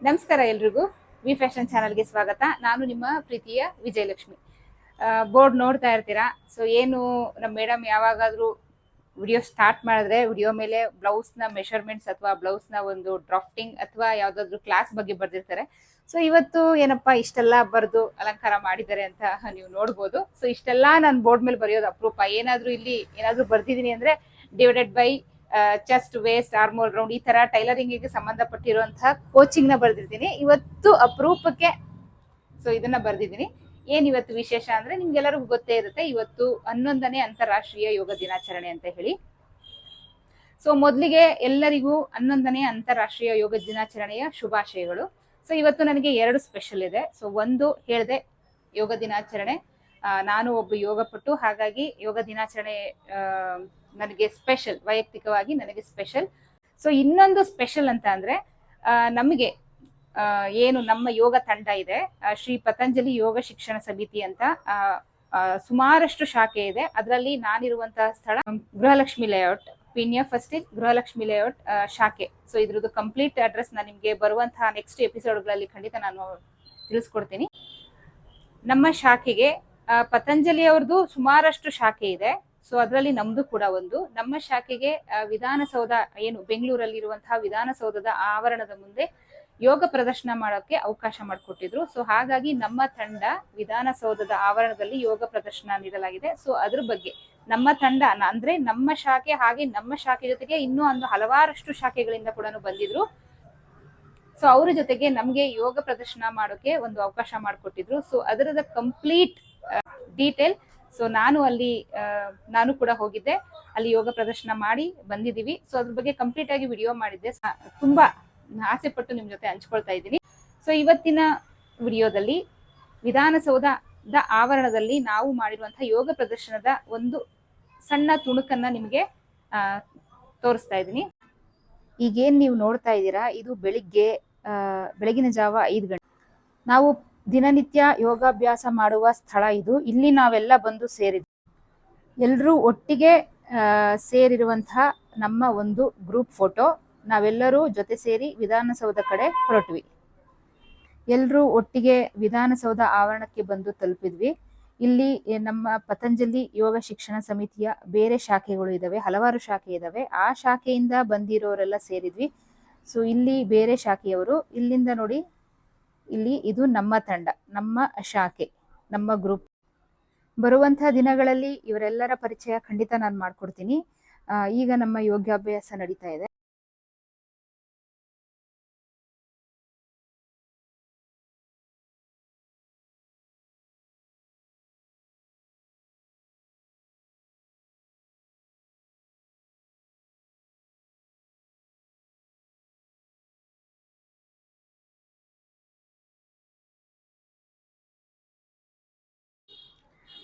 ನಮಸ್ಕಾರ ಎಲ್ರಿಗೂ. V fashion ಚಾನಲ್ಗೆ ಸ್ವಾಗತ. ನಾನು ನಿಮ್ಮ ಪ್ರೀತಿಯ ವಿಜಯಲಕ್ಷ್ಮಿ. ಬೋರ್ಡ್ ನೋಡ್ತಾ ಇರ್ತೀರಾ. ಸೊ ಏನು ನಮ್ಮ ಮೇಡಮ್ ಯಾವಾಗಾದ್ರೂ ವಿಡಿಯೋ ಸ್ಟಾರ್ಟ್ ಮಾಡಿದ್ರೆ ವಿಡಿಯೋ ಮೇಲೆ ಬ್ಲೌಸ್ನ ಮೆಷರ್ಮೆಂಟ್ಸ್ ಅಥವಾ ಬ್ಲೌಸ್ನ ಒಂದು ಡ್ರಾಫ್ಟಿಂಗ್ ಅಥವಾ ಯಾವ್ದಾದ್ರು ಕ್ಲಾಸ್ ಬಗ್ಗೆ ಬರ್ದಿರ್ತಾರೆ. ಸೊ ಇವತ್ತು ಏನಪ್ಪಾ ಇಷ್ಟೆಲ್ಲ ಬರೆದು ಅಲಂಕಾರ ಮಾಡಿದ್ದಾರೆ ಅಂತ ನೀವು ನೋಡ್ಬೋದು. ಸೊ ಇಷ್ಟೆಲ್ಲ ನಾನು ಬೋರ್ಡ್ ಮೇಲೆ ಬರೆಯೋದು ಅಪರೂಪ. ಏನಾದ್ರೂ ಬರ್ದಿದ್ದೀನಿ ಅಂದ್ರೆ divided by chest, waste, armhole round, ಈ ತರ ಟೈಲರಿಂಗ್ ಗೆ ಸಂಬಂಧಪಟ್ಟಿರುವಂತಹ ಕೋಚಿಂಗ್ ನ ಬರ್ದಿದ್ದೀನಿ. ಇವತ್ತು ಅಪರೂಪಕ್ಕೆ ಸೊ ಇದನ್ನ ಬರ್ದಿದ್ದೀನಿ. ಏನ್ ಇವತ್ತು ವಿಶೇಷ ಅಂದ್ರೆ ನಿಮ್ಗೆಲ್ಲರಿಗೂ ಗೊತ್ತೇ ಇರುತ್ತೆ, ಇವತ್ತು 11ನೇ ಅಂತಾರಾಷ್ಟ್ರೀಯ ಯೋಗ ದಿನಾಚರಣೆ ಅಂತ ಹೇಳಿ. ಸೊ ಮೊದಲಿಗೆ ಎಲ್ಲರಿಗೂ 11ನೇ ಅಂತಾರಾಷ್ಟ್ರೀಯ ಯೋಗ ದಿನಾಚರಣೆಯ ಶುಭಾಶಯಗಳು. ಸೊ ಇವತ್ತು ನನಗೆ 2 ಸ್ಪೆಷಲ್ ಇದೆ. ಸೊ ಒಂದು ಹೇಳಿದೆ ಯೋಗ ದಿನಾಚರಣೆ, ನಾನು ಒಬ್ಬ ಯೋಗ ಪಟು, ಹಾಗಾಗಿ ಯೋಗ ದಿನಾಚರಣೆ ನನಗೆ ಸ್ಪೆಷಲ್, ವೈಯಕ್ತಿಕವಾಗಿ ನನಗೆ ಸ್ಪೆಷಲ್. ಸೊ ಇನ್ನೊಂದು ಸ್ಪೆಷಲ್ ಅಂತ ಅಂದ್ರೆ ನಮಗೆ ಏನು ನಮ್ಮ ಯೋಗ ತಂಡ ಇದೆ, ಶ್ರೀ ಪತಂಜಲಿ ಯೋಗ ಶಿಕ್ಷಣ ಸಮಿತಿ ಅಂತ ಸುಮಾರಷ್ಟು ಶಾಖೆ ಇದೆ. ಅದರಲ್ಲಿ ನಾನಿರುವಂತಹ ಸ್ಥಳ Gruhalakshmi layout, Peenya first Gruhalakshmi layout ಶಾಖೆ. ಸೊ ಇದ್ರದ್ದು ಕಂಪ್ಲೀಟ್ ಅಡ್ರೆಸ್ ನಾನು ನಿಮ್ಗೆ ಬರುವಂತಹ ನೆಕ್ಸ್ಟ್ ಎಪಿಸೋಡ್ಗಳಲ್ಲಿ ಖಂಡಿತ ನಾನು ತಿಳಿಸ್ಕೊಡ್ತೀನಿ. ನಮ್ಮ ಶಾಖೆಗೆ ಪತಂಜಲಿ ಅವ್ರದ್ದು ಸುಮಾರಷ್ಟು ಶಾಖೆ ಇದೆ. ಸೊ ಅದರಲ್ಲಿ ನಮ್ದು ಕೂಡ ಒಂದು. ನಮ್ಮ ಶಾಖೆಗೆ ವಿಧಾನಸೌಧ, ಏನು ಬೆಂಗಳೂರಲ್ಲಿ ಇರುವಂತಹ ವಿಧಾನಸೌಧದ ಆವರಣದ ಮುಂದೆ ಯೋಗ ಪ್ರದರ್ಶನ ಮಾಡೋಕೆ ಅವಕಾಶ ಮಾಡಿಕೊಟ್ಟಿದ್ರು. ಸೊ ಹಾಗಾಗಿ ನಮ್ಮ ತಂಡ ವಿಧಾನಸೌಧದ ಆವರಣದಲ್ಲಿ ಯೋಗ ಪ್ರದರ್ಶನ ನೀಡಲಾಗಿದೆ. ಸೊ ಅದ್ರ ಬಗ್ಗೆ ನಮ್ಮ ತಂಡ ಅಂದ್ರೆ ನಮ್ಮ ಶಾಖೆ, ಹಾಗೆ ನಮ್ಮ ಶಾಖೆ ಜೊತೆಗೆ ಇನ್ನೂ ಒಂದು ಹಲವಾರಷ್ಟು ಶಾಖೆಗಳಿಂದ ಕೂಡ ಬಂದಿದ್ರು. ಸೊ ಅವ್ರ ಜೊತೆಗೆ ನಮ್ಗೆ ಯೋಗ ಪ್ರದರ್ಶನ ಮಾಡೋಕೆ ಒಂದು ಅವಕಾಶ ಮಾಡಿಕೊಟ್ಟಿದ್ರು. ಸೊ ಅದರದ ಕಂಪ್ಲೀಟ್ ಡೀಟೇಲ್, ಸೊ ನಾನು ಕೂಡ ಹೋಗಿದ್ದೆ, ಅಲ್ಲಿ ಯೋಗ ಪ್ರದರ್ಶನ ಮಾಡಿ ಬಂದಿದ್ದೀವಿ. ಸೊ ಅದ್ರ ಬಗ್ಗೆ ಕಂಪ್ಲೀಟ್ ಆಗಿ ವಿಡಿಯೋ ಮಾಡಿದ್ದೆ. ತುಂಬಾ ಆಸೆ ಪಟ್ಟು ನಿಮ್ ಜೊತೆ ಹಂಚ್ಕೊಳ್ತಾ ಇದ್ದೀನಿ. ಸೊ ಇವತ್ತಿನ ವಿಡಿಯೋದಲ್ಲಿ ವಿಧಾನಸೌಧದ ಆವರಣದಲ್ಲಿ ನಾವು ಮಾಡಿರುವಂತಹ ಯೋಗ ಪ್ರದರ್ಶನದ ಒಂದು ಸಣ್ಣ ತುಣುಕನ್ನ ನಿಮಗೆ ತೋರಿಸ್ತಾ ಇದ್ದೀನಿ. ಈಗೇನ್ ನೀವು ನೋಡ್ತಾ ಇದ್ದೀರಾ, ಇದು ಬೆಳಗಿನ ಜಾವ 5 ಗಂಟೆ ನಾವು ದಿನನಿತ್ಯ ಯೋಗಾಭ್ಯಾಸ ಮಾಡುವ ಸ್ಥಳ ಇದು. ಇಲ್ಲಿ ನಾವೆಲ್ಲ ಬಂದು ಸೇರಿದ್ವಿ. ಎಲ್ಲರೂ ಒಟ್ಟಿಗೆ ಸೇರಿರುವಂತಹ ನಮ್ಮ ಒಂದು ಗ್ರೂಪ್ ಫೋಟೋ. ನಾವೆಲ್ಲರೂ ಜೊತೆ ಸೇರಿ ವಿಧಾನಸೌಧ ಕಡೆ ಹೊರಟ್ವಿ. ಎಲ್ಲರೂ ಒಟ್ಟಿಗೆ ವಿಧಾನಸೌಧ ಆವರಣಕ್ಕೆ ಬಂದು ತಲುಪಿದ್ವಿ. ಇಲ್ಲಿ ನಮ್ಮ ಪತಂಜಲಿ ಯೋಗ ಶಿಕ್ಷಣ ಸಮಿತಿಯ ಬೇರೆ ಶಾಖೆಗಳು ಇದಾವೆ, ಹಲವಾರು ಶಾಖೆ ಇದಾವೆ. ಆ ಶಾಖೆಯಿಂದ ಬಂದಿರೋರೆಲ್ಲ ಸೇರಿದ್ವಿ. ಸೊ ಇಲ್ಲಿ ಬೇರೆ ಶಾಖೆಯವರು, ಇಲ್ಲಿಂದ ನೋಡಿ, ಇದು ನಮ್ಮ ತಂಡ, ನಮ್ಮ ಶಾಖೆ, ನಮ್ಮ ಗ್ರೂಪ್. ಬರುವಂತಹ ದಿನಗಳಲ್ಲಿ ಇವರೆಲ್ಲರ ಪರಿಚಯ ಖಂಡಿತ ನಾನು ಮಾಡ್ಕೊಡ್ತೀನಿ. ಈಗ ನಮ್ಮ ಯೋಗಾಭ್ಯಾಸ ನಡೀತಾ ಇದೆ.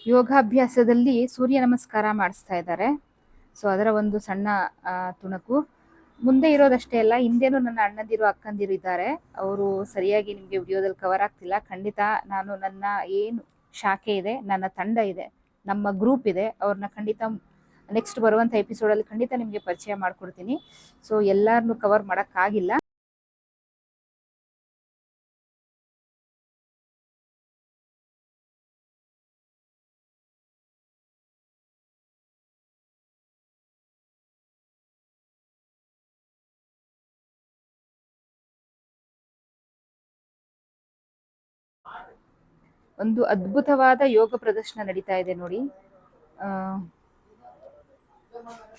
ಯೋಗಾಭ್ಯಾಸದಲ್ಲಿ ಸೂರ್ಯ ನಮಸ್ಕಾರ ಮಾಡಿಸ್ತಾ ಇದ್ದಾರೆ. ಸೊ ಅದರ ಒಂದು ಸಣ್ಣ ತುಣುಕು. ಮುಂದೆ ಇರೋದಷ್ಟೇ ಅಲ್ಲ, ಹಿಂದೆನೂ ನನ್ನ ಅಣ್ಣಂದಿರು ಅಕ್ಕಂದಿರು ಇದ್ದಾರೆ. ಅವರು ಸರಿಯಾಗಿ ನಿಮಗೆ ವಿಡಿಯೋದಲ್ಲಿ ಕವರ್ ಆಗ್ತಿಲ್ಲ. ಖಂಡಿತ ನಾನು ನನ್ನ ಏನು ಶಾಖೆ ಇದೆ, ನನ್ನ ತಂಡ ಇದೆ, ನಮ್ಮ ಗ್ರೂಪ್ ಇದೆ, ಅವ್ರನ್ನ ಖಂಡಿತ ನೆಕ್ಸ್ಟ್ ಬರುವಂಥ ಎಪಿಸೋಡಲ್ಲಿ ಖಂಡಿತ ನಿಮಗೆ ಪರಿಚಯ ಮಾಡ್ಕೊಡ್ತೀನಿ. ಸೊ ಎಲ್ಲರನ್ನೂ ಕವರ್ ಮಾಡೋಕ್ಕಾಗಿಲ್ಲ. ಒಂದು ಅದ್ಭುತವಾದ ಯೋಗ ಪ್ರದರ್ಶನ ನಡೀತಾ ಇದೆ ನೋಡಿ.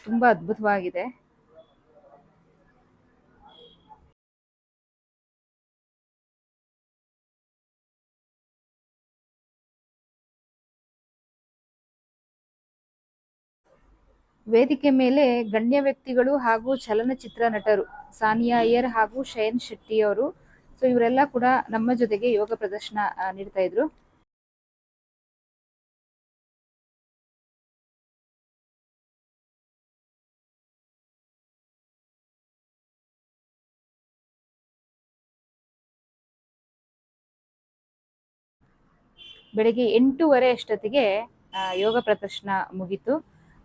ತುಂಬಾ ಅದ್ಭುತವಾಗಿದೆ. ವೇದಿಕೆ ಮೇಲೆ ಗಣ್ಯ ವ್ಯಕ್ತಿಗಳು ಹಾಗೂ ಚಲನಚಿತ್ರ ನಟರು ಸಾನಿಯಾ ಅಯ್ಯರ್ ಹಾಗೂ ಶಯನ್ ಶೆಟ್ಟಿ ಅವರು, ಸೊ ಇವರೆಲ್ಲ ಕೂಡ ನಮ್ಮ ಜೊತೆಗೆ ಯೋಗ ಪ್ರದರ್ಶನ ನೀಡ್ತಾ ಇದ್ರು. ಬೆಳಗ್ಗೆ 8:30 ಅಷ್ಟೊತ್ತಿಗೆ ಯೋಗ ಪ್ರದರ್ಶನ ಮುಗೀತು.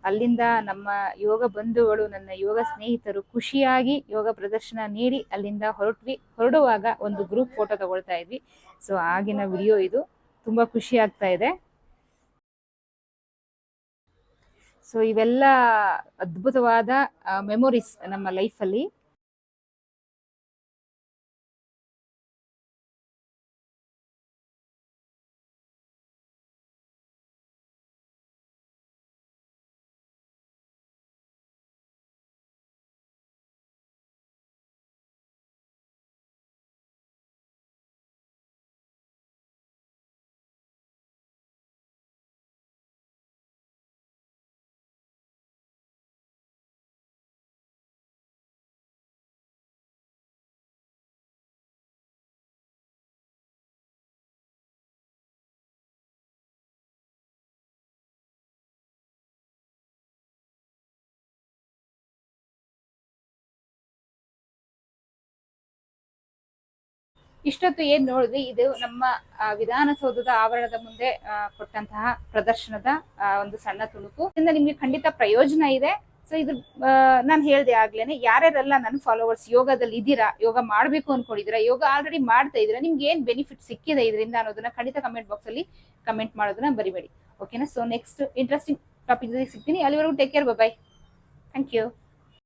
ಅಲ್ಲಿಂದ ನಮ್ಮ ಯೋಗ ಬಂಧುಗಳು, ನನ್ನ ಯೋಗ ಸ್ನೇಹಿತರು ಖುಷಿಯಾಗಿ ಯೋಗ ಪ್ರದರ್ಶನ ನೀಡಿ ಅಲ್ಲಿಂದ ಹೊರಡುವಾಗ ಒಂದು ಗ್ರೂಪ್ ಫೋಟೋ ತಗೊಳ್ತಾ ಇದ್ವಿ. ಸೊ ಆಗಿನ ವಿಡಿಯೋ ಇದು. ತುಂಬಾ ಖುಷಿ ಆಗ್ತಾ ಇದೆ. ಸೊ ಇವೆಲ್ಲ ಅದ್ಭುತವಾದ ಮೆಮೊರೀಸ್ ನಮ್ಮ ಲೈಫಲ್ಲಿ. ಇಷ್ಟೊತ್ತು ಏನ್ ನೋಡಿದ್ವಿ, ಇದು ನಮ್ಮ ವಿಧಾನಸೌಧದ ಆವರಣದ ಮುಂದೆ ಕೊಟ್ಟಂತಹ ಪ್ರದರ್ಶನದ ಒಂದು ಸಣ್ಣ ತುಣುಕು. ಇದರಿಂದ ನಿಮ್ಗೆ ಖಂಡಿತ ಪ್ರಯೋಜನ ಇದೆ. ಸೊ ಇದು ನಾನು ಹೇಳ್ದೆ ಆಗ್ಲೇನೆ, ಯಾರ್ಯಾರೆಲ್ಲ ನನ್ನ ಫಾಲೋವರ್ಸ್ ಯೋಗದಲ್ಲಿ ಇದ್ದೀರಾ, ಯೋಗ ಮಾಡ್ಬೇಕು ಅನ್ಕೊಂಡಿದ್ದೀರಾ, ಯೋಗ ಆಲ್ರೆಡಿ ಮಾಡ್ತಾ ಇದ್ದೀರಾ, ನಿಮ್ಗೆ ಏನ್ ಬೆನಿಫಿಟ್ ಸಿಕ್ಕಿದೆ ಇದರಿಂದ ಅನ್ನೋದನ್ನ ಖಂಡಿತ ಕಮೆಂಟ್ ಬಾಕ್ಸ್ ಅಲ್ಲಿ ಕಮೆಂಟ್ ಮಾಡೋದನ್ನ ಬರಿಬೇಡಿ. ಓಕೆನಾ? ಸೊ ನೆಕ್ಸ್ಟ್ ಇಂಟ್ರೆಸ್ಟಿಂಗ್ ಟಾಪಿಕ್ ಸಿಗ್ತೀನಿ. ಅಲ್ಲಿವರೆಗೂ take care, bye. Thank you.